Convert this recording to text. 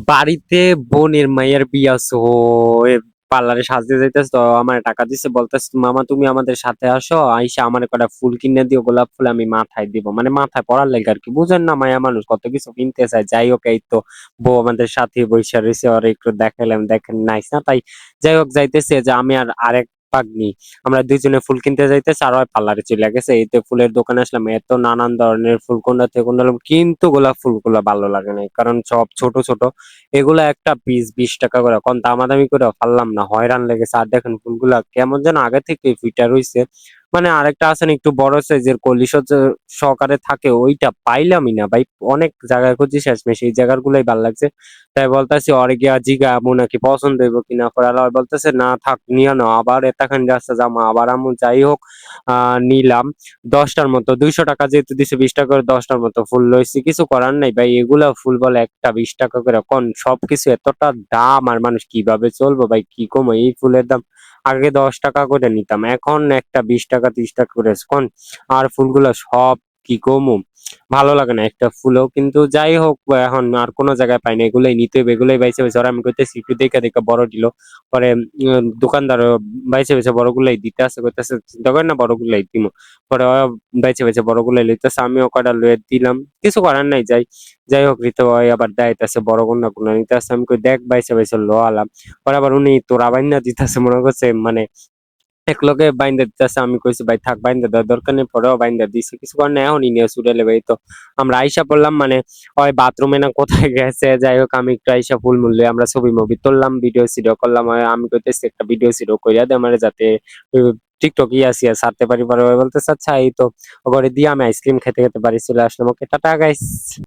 বাড়িতে বোনের মাইয়ার বিয়া সো পার্লারে সাজতে যাইতেছে তো আমার টাকা দিছে বলতেছে মামা তুমি আমাদের সাথে আসো আইসা আমার কটা ফুল কিনে দিও গোলাপ ফুল আমি মাথায় দিব মানে মাথায় পরার লাগে আর কি বুঝেন না মায়া মানুষ কত কিছু কিনতে চায় যাই হোক এই তো বউ আমাদের সাথে বৈশা রয়েছে আর একটু দেখাইলাম দেখেন নাইস না তাই যাই হোক যাইতেছে যে আমি আর আরেক পাগনি আমরা দুইজনে ফুল কিনতে যাইতেছি আর ওই পার্লারে চলে গেছে এইতে ফুলের দোকানে আসলাম এত নানান ধরনের ফুল কোনটা থেকে কোনটা নিলাম, কিন্তু গোলাপ ফুলগুলো ভালো লাগে না কারণ সব ছোট ছোট এগুলা একটা পিস 20 টাকা করে কোন দামাদামি করে পারলাম না হয়রান লেগেছে আর দেখেন ফুলগুলা কেমন যেন আগে থেকে ফিটা রইছে মানে আরেকটা আছে না একটু বড় সাইজের কলি সহকারে থাকে ওইটা পাইলামই না ভাই অনেক জায়গায় খুঁজি শেষমেশ এই জায়গাগুলাই ভালো লাগছে তাই বলতেছি অরে গিয়া জিগা আমু নাকি পছন্দ হইব কিনা পরে আল্লাহ বলতেছে না থাক নিয়ে নাও আবার এতখান রাস্তা যাবো আবার আমু যাই হোক নিলাম 10টার মতো 200 টাকা যেহেতু দিছে 20 টাকা করে 10টার মতো ফুল লইছি কিছু করার নাই ভাই এগুলা ফুল বলে একটা 20 টাকা করে কোন সবকিছু এতটা দাম আর মানুষ কিভাবে চলবো ভাই কি কম এই ফুলের দাম আগে 10 টাকা করে নিতাম এখন একটা 20 টাকা 30 টাকা করে কোন আর ফুলগুলা সব কি কমু ভালো লাগে না একটা ফুলও কিন্তু যাই হোক এখন আর কোনো জায়গায় পাই না এগুলাই নিতে হবে এগুলাই বাইছে বাইছে ওরা আমি কইতেছি একটু দেখা দেখা বড় দিল পরে দোকানদার বাইছে বাইছে বড় গুলাই দিতে আছে কইতেছে চিন্তা করেন না বড় গুলাই দিমু পরে ওরা বাইছে বাইছে বড় গুলাই লইতেছে আমিও কয়টা লয়ে দিলাম কিছু করার নাই যাই যাই হোক ঋতু ভাই আবার দেখাইতেছে বড় কোনটা কোনটা নিতে আছে আমি কই দেখ বাইছে বাইছে লো আলাম পরে আবার উনি তোরা বাইন্দা দিতেছে মনে করছে মানে এক লগে বাইন্দা দিতেছে আমি কইছি ভাই থাক বাইন্দা দেওয়ার দরকার নেই পরেও বাইন্দা দিছে কিছু কারণে এখনই নিয়ে ছুটে লেবে এই তো আমরা আইসা পড়লাম মানে ওই বাথরুমে না কোথায় গেছে যাই হোক আমি একটু আইসা ফুল মূল্যে আমরা ছবি মুভি তুললাম ভিডিও সিডিও করলাম আর আমি কইতেছি একটা ভিডিও সিডিও কইরা দে আমার যাতে টিকটক ইয়া সিয়া ছাড়তে পারি পরে ওই বলতেছে আচ্ছা এই তো ঘরে দিয়ে আমি আইসক্রিম খেতে খেতে বাড়ি চলে আসলাম ওকে টাটা গাইস